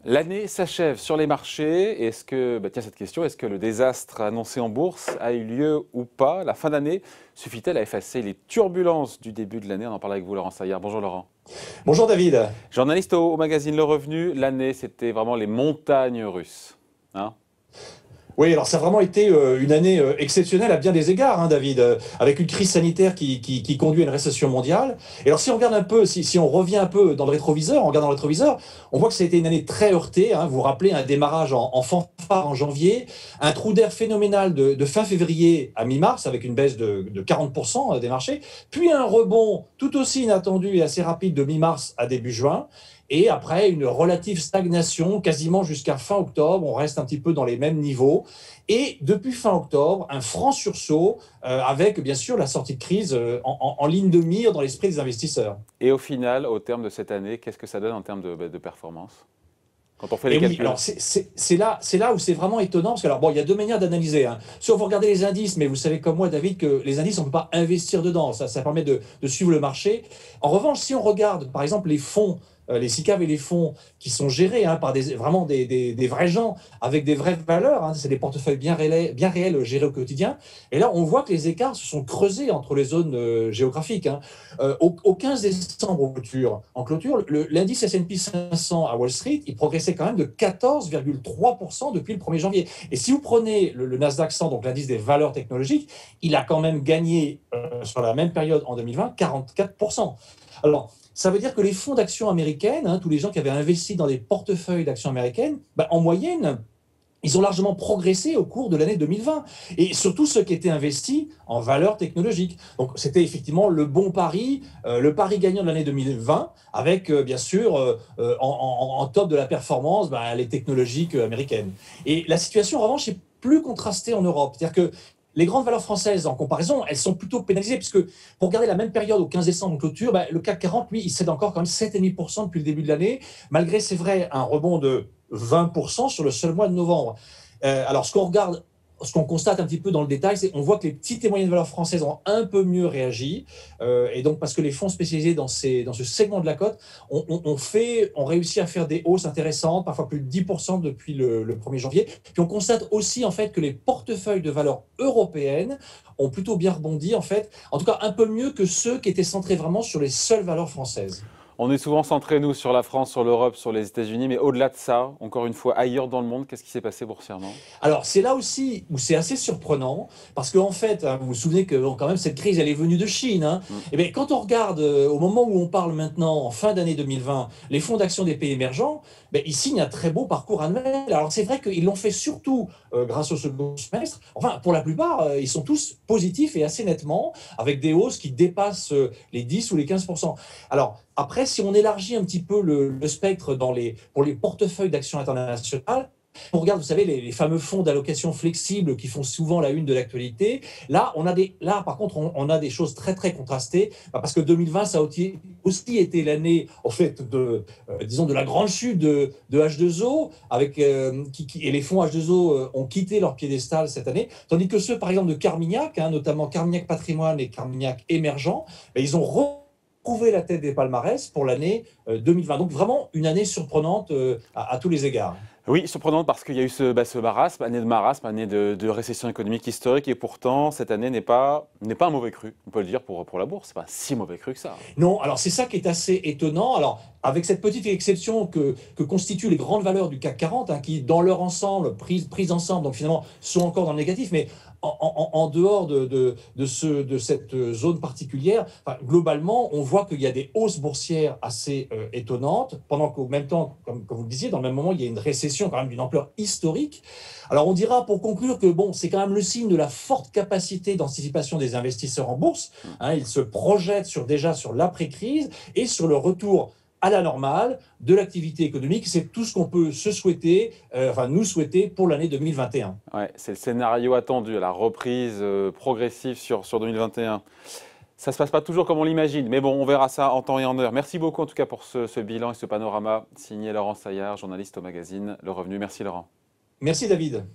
L'année s'achève sur les marchés. Est-ce que, tiens, cette question, est-ce que le désastre annoncé en bourse a eu lieu ou pas? La fin d'année suffit-elle à effacer les turbulences du début de l'année? On en parle avec vous, Laurent Saillard. Bonjour Laurent. Bonjour David. Journaliste au magazine Le Revenu, l'année c'était vraiment les montagnes russes. Hein? Oui, alors ça a vraiment été une année exceptionnelle à bien des égards, hein, David, avec une crise sanitaire qui conduit à une récession mondiale. Et alors si on regarde un peu, si on revient un peu dans le rétroviseur, en regardant le rétroviseur, on voit que ça a été une année très heurtée. Hein. Vous vous rappelez un démarrage en fanfare en janvier, un trou d'air phénoménal de fin février à mi-mars, avec une baisse de 40% des marchés, puis un rebond tout aussi inattendu et assez rapide de mi-mars à début juin. Et après, une relative stagnation, quasiment jusqu'à fin octobre, on reste un petit peu dans les mêmes niveaux. Et depuis fin octobre, un franc sursaut avec, bien sûr, la sortie de crise en ligne de mire dans l'esprit des investisseurs. Et au final, au terme de cette année, qu'est-ce que ça donne en termes de performance? Quand on fait les Et oui, calculs. alors c'est là où c'est vraiment étonnant, parce que alors bon, il y a deux manières d'analyser. Hein. Soit vous regardez les indices, mais vous savez comme moi, David, que les indices, on ne peut pas investir dedans. Ça permet de suivre le marché. En revanche, si on regarde, par exemple, les fonds, les SICAV et les fonds qui sont gérés par vraiment des vrais gens, avec des vraies valeurs, hein, c'est des portefeuilles bien réels gérés au quotidien. Et là, on voit que les écarts se sont creusés entre les zones géographiques. Hein. Au 15 décembre en clôture, l'indice S&P 500 à Wall Street, il progressait quand même de 14,3% depuis le 1er janvier. Et si vous prenez le Nasdaq 100, donc l'indice des valeurs technologiques, il a quand même gagné sur la même période en 2020 44%. Alors, ça veut dire que les fonds d'actions américaines, hein, tous les gens qui avaient investi dans des portefeuilles d'actions américaines, en moyenne, ils ont largement progressé au cours de l'année 2020. Et surtout ceux qui étaient investis en valeurs technologiques. Donc c'était effectivement le bon pari, le pari gagnant de l'année 2020, avec bien sûr en top de la performance les technologiques américaines. Et la situation en revanche est plus contrastée en Europe. C'est-à-dire que les grandes valeurs françaises, en comparaison, elles sont plutôt pénalisées, puisque pour regarder la même période au 15 décembre en clôture, le CAC 40, lui, il cède encore quand même 7,5% depuis le début de l'année, malgré, c'est vrai, un rebond de 20% sur le seul mois de novembre. Alors, ce qu'on constate un petit peu dans le détail, c'est qu'on voit que les petites et moyennes valeurs françaises ont un peu mieux réagi. Et donc, parce que les fonds spécialisés dans ce segment de la cote ont réussi à faire des hausses intéressantes, parfois plus de 10% depuis le 1er janvier. Puis on constate aussi en fait que les portefeuilles de valeurs européennes ont plutôt bien rebondi, en tout cas un peu mieux que ceux qui étaient centrés vraiment sur les seules valeurs françaises. On est souvent centré, nous, sur la France, sur l'Europe, sur les États-Unis, mais au-delà de ça, encore une fois, ailleurs dans le monde, qu'est-ce qui s'est passé boursièrement? Alors, c'est là aussi où c'est assez surprenant, parce qu'en fait, hein, vous vous souvenez que quand même cette crise, elle est venue de Chine. Hein. Et bien, quand on regarde, au moment où on parle maintenant, en fin d'année 2020, les fonds d'action des pays émergents, ils signent un très beau parcours annuel. Alors, c'est vrai qu'ils l'ont fait surtout grâce au second semestre. Enfin, pour la plupart, ils sont tous positifs et assez nettement, avec des hausses qui dépassent les 10 ou les 15%. Alors, après, si on élargit un petit peu le spectre pour les portefeuilles d'actions internationales, on regarde, vous savez, les fameux fonds d'allocation flexibles qui font souvent la une de l'actualité. Là, par contre, on a des choses très, très contrastées, parce que 2020, ça a aussi été l'année, en fait, disons, de la grande chute de H2O, et les fonds H2O ont quitté leur piédestal cette année, tandis que ceux, par exemple, de Carmignac, hein, notamment Carmignac Patrimoine et Carmignac Émergent, ils ont retrouvé la tête des palmarès pour l'année 2020. Donc, vraiment, une année surprenante à tous les égards. Oui, surprenant parce qu'il y a eu ce marasme, année de récession économique historique, et pourtant cette année n'est pas un mauvais cru, on peut le dire pour la bourse, c'est pas si mauvais cru que ça. Non, alors c'est ça qui est assez étonnant. Alors avec cette petite exception que constituent les grandes valeurs du CAC 40, hein, qui dans leur ensemble, prises ensemble, donc finalement sont encore dans le négatif, mais en dehors de cette zone particulière, globalement, on voit qu'il y a des hausses boursières assez étonnantes, pendant qu'au même temps, comme vous le disiez, dans le même moment, il y a une récession quand même d'une ampleur historique. Alors on dira pour conclure que bon, c'est quand même le signe de la forte capacité d'anticipation des investisseurs en bourse. Hein, ils se projettent déjà sur l'après-crise et sur le retour à la normale de l'activité économique. C'est tout ce qu'on peut nous souhaiter pour l'année 2021. Ouais, c'est le scénario attendu, la reprise progressive sur 2021. Ça ne se passe pas toujours comme on l'imagine, mais bon, on verra ça en temps et en heure. Merci beaucoup en tout cas pour ce bilan et ce panorama signé Laurent Saillard, journaliste au magazine Le Revenu. Merci Laurent. Merci David.